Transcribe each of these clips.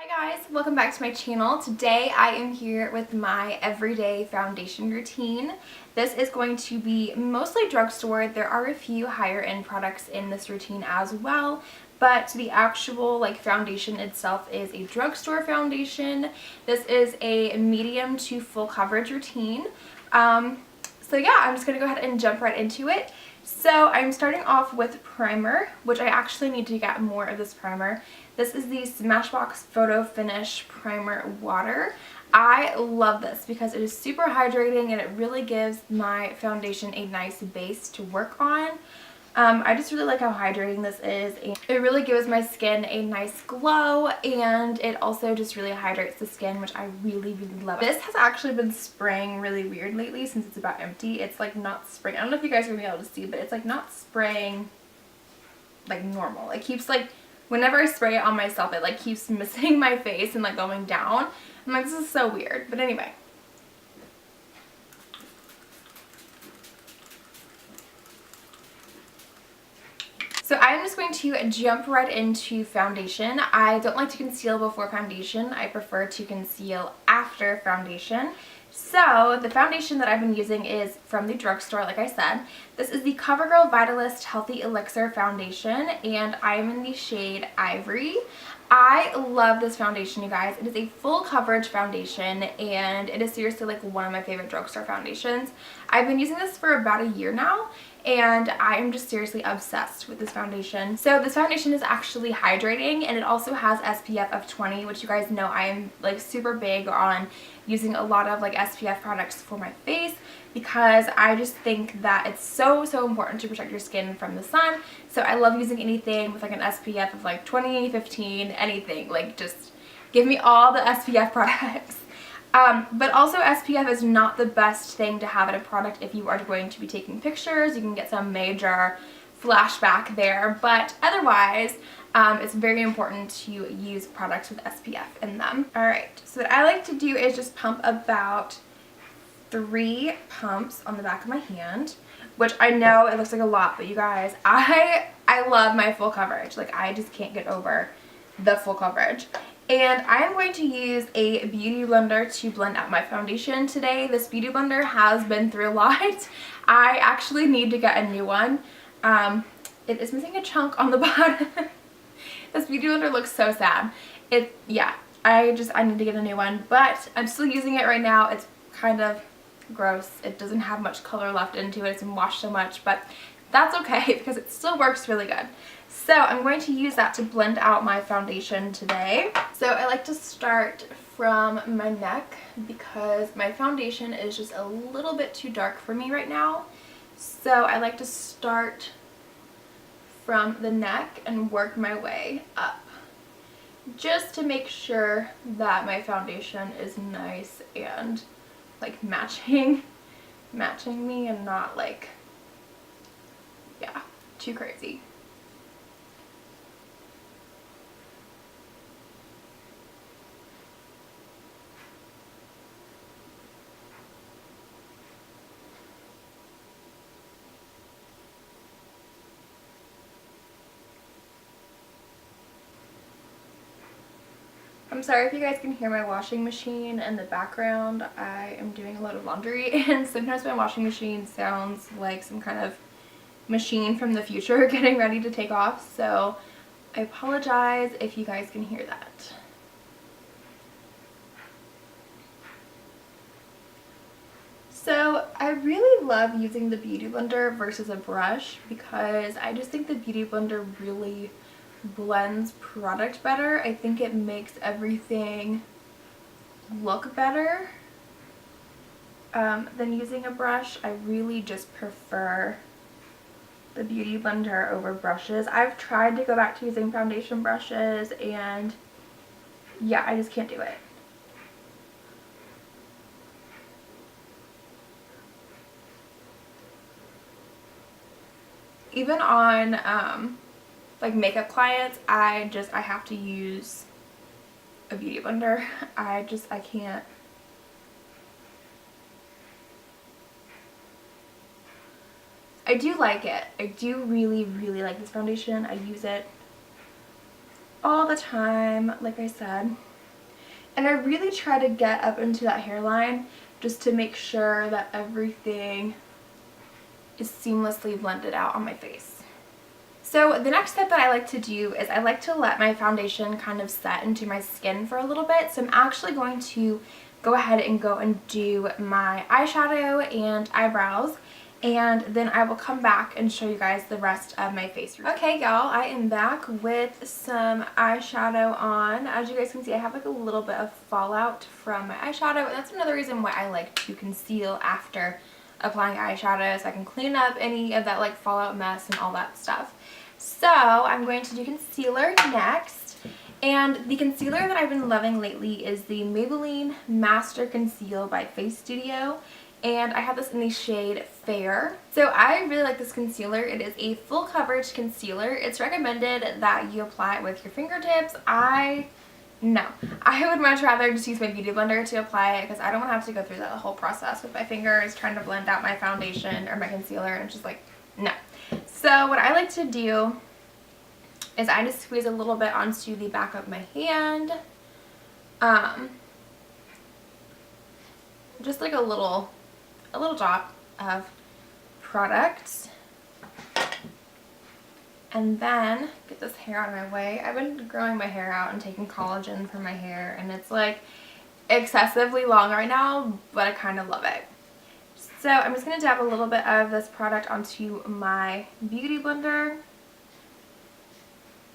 Hi guys, welcome back to my channel. Today I am here with my everyday foundation routine. This is going to be mostly drugstore. There are a few higher end products in this routine as well, but the actual foundation itself is a drugstore foundation. This is a medium to full coverage routine. So yeah, I'm just going to go ahead and jump right into it. So I'm starting off with primer, which I actually need to get more of this primer. This is the Smashbox Photo Finish Primer Water. I love this because it is super hydrating and it really gives my foundation a nice base to work on. I just really like how hydrating this is. It really gives my skin a nice glow, and it also just really hydrates the skin, which I really love. This has actually been spraying really weird lately since it's about empty. It's like not spraying. I don't know if you guys are going to be able to see, but it's like not spraying like normal. It keeps whenever I spray it on myself, it keeps missing my face and going down. I'm like, this is so weird. But anyway. So I'm just going to jump right into foundation. I don't like to conceal before foundation. I prefer to conceal after foundation. So the foundation that I've been using is from the drugstore, like I said. This is the Covergirl Vitalist Healthy Elixir Foundation, and I'm in the shade Ivory. I love this foundation, you guys. It is a full coverage foundation, and it is seriously one of my favorite drugstore foundations. I've been using this for about a year now, and I am just seriously obsessed with this foundation. So this foundation is actually hydrating, and it also has SPF of 20, which you guys know I am super big on using a lot of SPF products for my face, because I just think that it's so important to protect your skin from the sun. So I love using anything with an SPF of 20, 15, anything. Just give me all the SPF products. But also SPF is not the best thing to have in a product if you are going to be taking pictures. You can get some major flashback there, but otherwise it's very important to use products with SPF in them. Alright, so what I like to do is just pump about 3 pumps on the back of my hand, which I know it looks like a lot, but you guys, I love my full coverage. I just can't get over the full coverage. And I am going to use a beauty blender to blend out my foundation today. This beauty blender has been through a lot. I actually need to get a new one. It is missing a chunk on the bottom. This beauty blender looks so sad. Yeah, I need to get a new one, but I'm still using it right now. It's kind of gross. It doesn't have much color left into it. It's been washed so much, but that's okay because it still works really good. So I'm going to use that to blend out my foundation today. So I like to start from my neck because my foundation is just a little bit too dark for me right now. So I like to start from the neck and work my way up, just to make sure that my foundation is nice and matching me and not yeah, too crazy. I'm sorry if you guys can hear my washing machine in the background. I am doing a lot of laundry, and sometimes my washing machine sounds like some kind of machine from the future getting ready to take off, so I apologize if you guys can hear that. So I really love using the beauty blender versus a brush because I just think the beauty blender really blends product better. I think it makes everything look better than using a brush. I really just prefer the beauty blender over brushes. I've tried to go back to using foundation brushes, and yeah, I just can't do it. Even on makeup clients, I have to use a beauty blender. I can't. I do like it. I do really like this foundation. I use it all the time, like I said. And I really try to get up into that hairline just to make sure that everything is seamlessly blended out on my face. So the next step that I like to do is I like to let my foundation kind of set into my skin for a little bit. So I'm actually going to go ahead and do my eyeshadow and eyebrows, and then I will come back and show you guys the rest of my face routine. Okay y'all, I am back with some eyeshadow on. As you guys can see, I have like a little bit of fallout from my eyeshadow, and that's another reason why I like to conceal after applying eyeshadow, so I can clean up any of that like fallout mess and all that stuff. So I'm going to do concealer next, and the concealer that I've been loving lately is the Maybelline Master Conceal by Face Studio, and I have this in the shade Fair. So I really like this concealer. It is a full coverage concealer. It's recommended that you apply it with your fingertips. No, I would much rather just use my beauty blender to apply it, because I don't want to have to go through that whole process with my fingers trying to blend out my foundation or my concealer, and it's just like, no. So what I like to do is I just squeeze a little bit onto the back of my hand, just like a little drop of product, and then get this hair out of my way. I've been growing my hair out and taking collagen from my hair, and it's like excessively long right now, but I kind of love it. So I'm just going to dab a little bit of this product onto my beauty blender,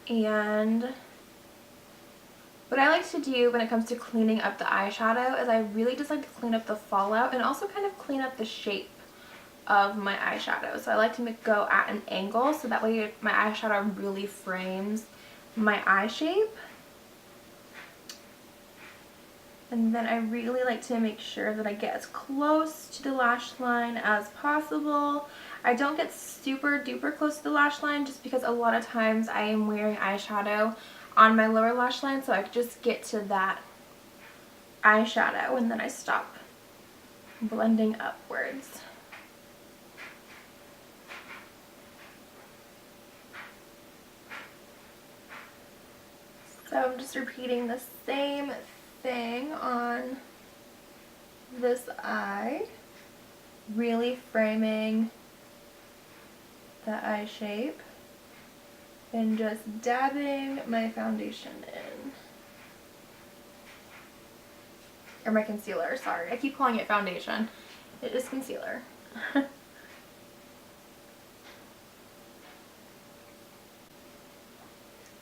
and what I like to do when it comes to cleaning up the eyeshadow is I really just like to clean up the fallout and also kind of clean up the shape of my eyeshadow. So I like to go at an angle so that way my eyeshadow really frames my eye shape. And then I really like to make sure that I get as close to the lash line as possible. I don't get super duper close to the lash line just because a lot of times I am wearing eyeshadow on my lower lash line, so I could just get to that eyeshadow and then I stop blending upwards. So I'm just repeating the same thing on this eye, really framing the eye shape and just dabbing my foundation in. Or my concealer, sorry. I keep calling it foundation. It is concealer.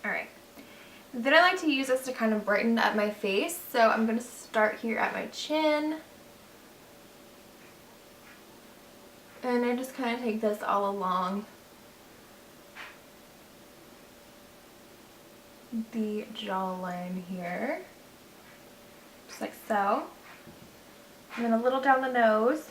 Alright. Then I like to use this to kind of brighten up my face. So I'm going to start here at my chin. And I just kind of take this all along the jawline here. Just like so. And then a little down the nose.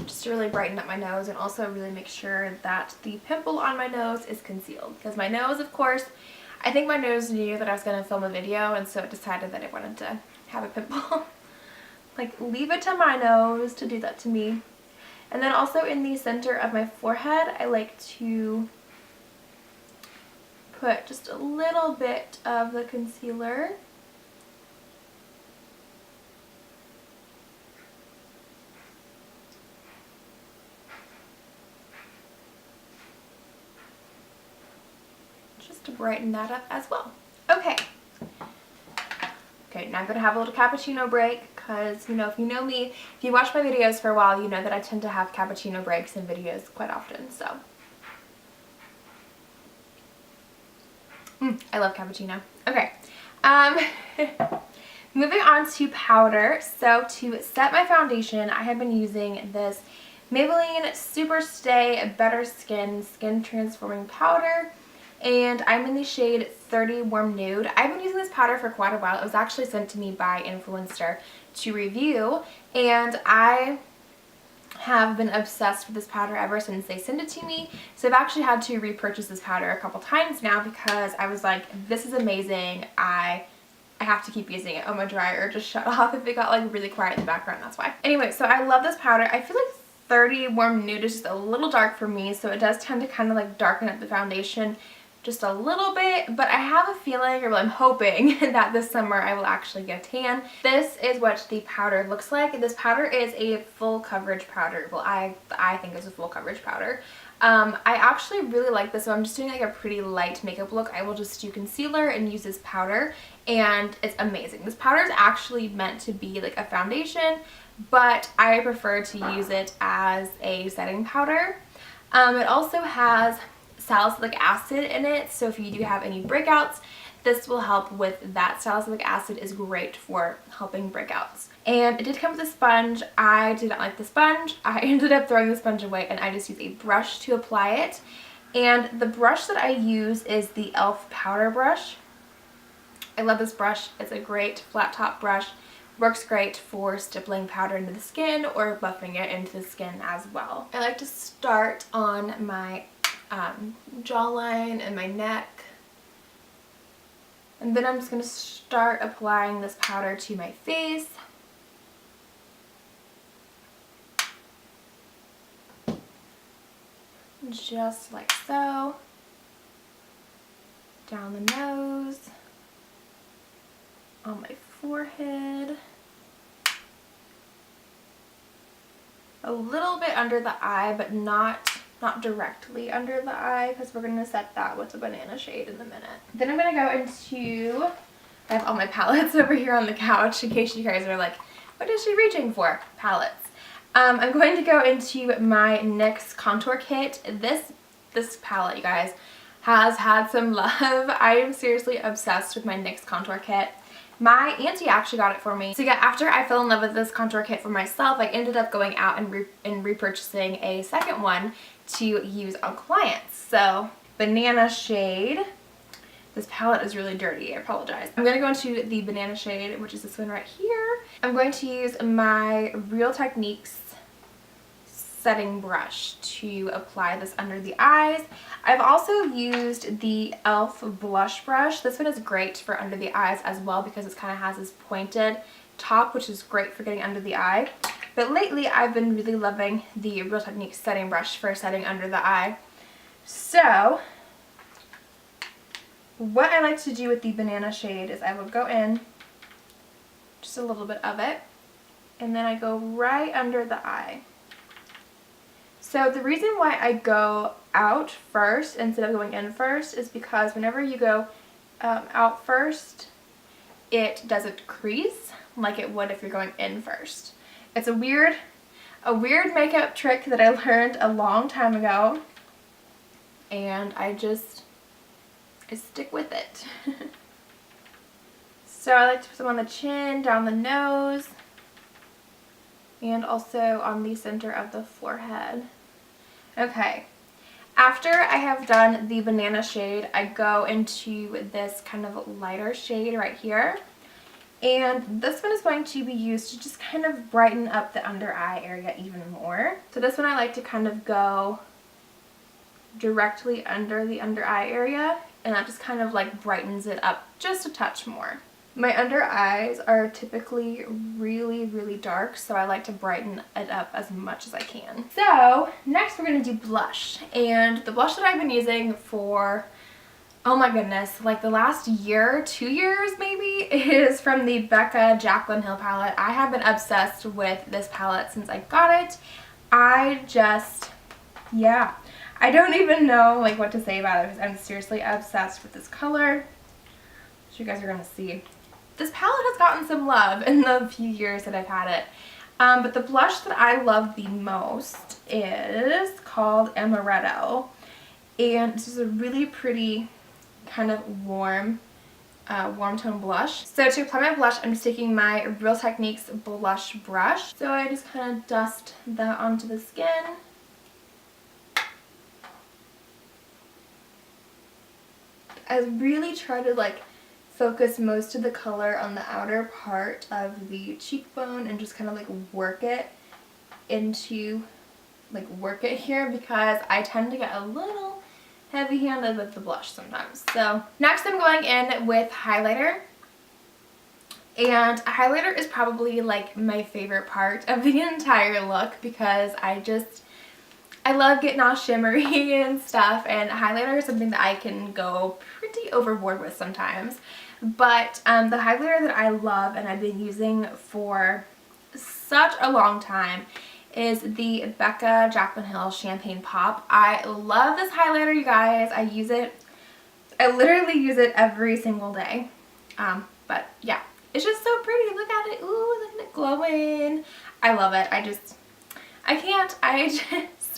Just to really brighten up my nose and also really make sure that the pimple on my nose is concealed. Because my nose, of course, I think my nose knew that I was going to film a video, and so it decided that it wanted to have a pimple. Like, leave it to my nose to do that to me. And then also in the center of my forehead, I like to put just a little bit of the concealer. To brighten that up as well. Okay, now I'm going to have a little cappuccino break because, you know, if you know me, if you watch my videos for a while, you know that I tend to have cappuccino breaks in videos quite often, so. I love cappuccino. Okay, moving on to powder. So to set my foundation, I have been using this Maybelline Super Stay Better Skin Transforming Powder. And I'm in the shade 30 Warm Nude. I've been using this powder for quite a while. It was actually sent to me by Influencer to review, and I have been obsessed with this powder ever since they sent it to me. So I've actually had to repurchase this powder a couple times now because I was like, this is amazing. I I have to keep using it. Oh, my dryer just shut off if it got like really quiet in the background, that's why. Anyway, so I love this powder. I feel like 30 Warm Nude is just a little dark for me, so it does tend to kind of like darken up the foundation just a little bit, but I have a feeling, or well, I'm hoping that this summer I will actually get a tan. This is what the powder looks like. This powder is a full coverage powder. Well, I think it's a full coverage powder. I actually really like this, so I'm just doing like a pretty light makeup look. I will just do concealer and use this powder, and it's amazing. This powder is actually meant to be like a foundation, but I prefer to use it as a setting powder. It also has salicylic acid in it, so if you do have any breakouts, this will help with that. Salicylic acid is great for helping breakouts. And it did come with a sponge. I did not like the sponge. I ended up throwing the sponge away, and I just used a brush to apply it. And the brush that I use is the e.l.f. powder brush. I love this brush. It's a great flat top brush. Works great for stippling powder into the skin or buffing it into the skin as well. I like to start on my jawline and my neck, and then I'm just going to start applying this powder to my face. Just like so. Down the nose, on my forehead, a little bit under the eye, but not directly under the eye, because we're going to set that with the banana shade in a minute. Then I'm going to go into, I have all my palettes over here on the couch in case you guys are like, what is she reaching for? Palettes. I'm going to go into my NYX Contour Kit. This palette, you guys, has had some love. I am seriously obsessed with my NYX Contour Kit. My auntie actually got it for me. So yeah, after I fell in love with this contour kit for myself, I ended up going out and repurchasing a second one to use on clients. So, banana shade. This palette is really dirty, I apologize. I'm going to go into the banana shade, which is this one right here. I'm going to use my Real Techniques setting brush to apply this under the eyes. I've also used the e.l.f. blush brush. This one is great for under the eyes as well because it kind of has this pointed top, which is great for getting under the eye. But lately I've been really loving the Real Techniques setting brush for setting under the eye. So what I like to do with the banana shade is I will go in just a little bit of it, and then I go right under the eye. So the reason why I go out first instead of going in first is because whenever you go out first, it doesn't crease like it would if you're going in first. It's a weird makeup trick that I learned a long time ago, and I stick with it. So I like to put some on the chin, down the nose, and also on the center of the forehead. Okay, after I have done the banana shade, I go into this kind of lighter shade right here. And this one is going to be used to just kind of brighten up the under eye area even more. So this one I like to kind of go directly under the under eye area, and that just kind of like brightens it up just a touch more. My under eyes are typically really, really dark, so I like to brighten it up as much as I can. So next we're going to do blush, and the blush that I've been using for, oh my goodness, like the last year, 2 years maybe, is from the Becca Jaclyn Hill palette. I have been obsessed with this palette since I got it. Yeah, I don't even know like what to say about it because I'm seriously obsessed with this color, which you guys are going to see. This palette has gotten some love in the few years that I've had it. But the blush that I love the most is called Amaretto. And this is a really pretty kind of warm tone blush. So to apply my blush, I'm just taking my Real Techniques blush brush. So I just kind of dust that onto the skin. I really try to like focus most of the color on the outer part of the cheekbone and just kind of like work it here because I tend to get a little heavy-handed with the blush sometimes. So next I'm going in with highlighter, And a highlighter is probably like my favorite part of the entire look because I love getting all shimmery and stuff, and highlighter is something that I can go pretty overboard with sometimes. But the highlighter that I love and I've been using for such a long time is the Becca Jaclyn Hill Champagne Pop. I love this highlighter, you guys. I literally use it every single day. But yeah, it's just so pretty. Look at it. Ooh, look at it glowing. I love it.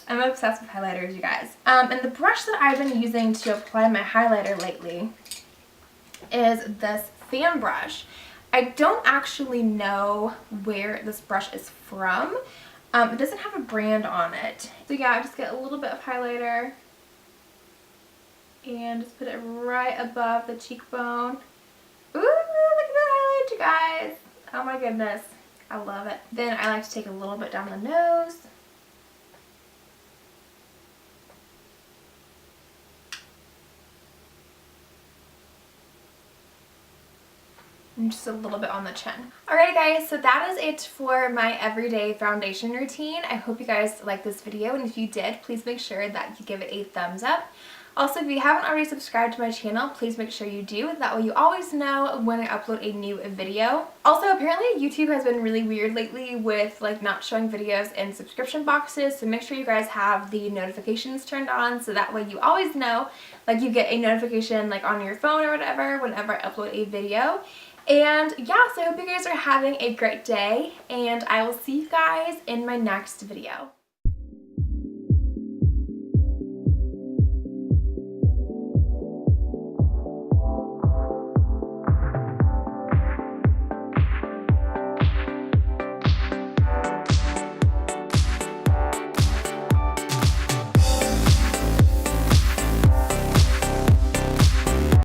I'm obsessed with highlighters, you guys. And the brush that I've been using to apply my highlighter lately is this fan brush. I don't actually know where this brush is from. It doesn't have a brand on it. So yeah, I just get a little bit of highlighter and just put it right above the cheekbone. Ooh, look at that highlight, you guys. Oh my goodness. I love it. Then I like to take a little bit down the nose. And just a little bit on the chin. Alright guys, so that is it for my everyday foundation routine. I hope you guys liked this video, and if you did, please make sure that you give it a thumbs up. Also, if you haven't already subscribed to my channel, please make sure you do. That way you always know when I upload a new video. Also, apparently YouTube has been really weird lately with like not showing videos in subscription boxes, so make sure you guys have the notifications turned on so that way you always know, like you get a notification like on your phone or whatever whenever I upload a video. And yeah, so I hope you guys are having a great day, and I will see you guys in my next video.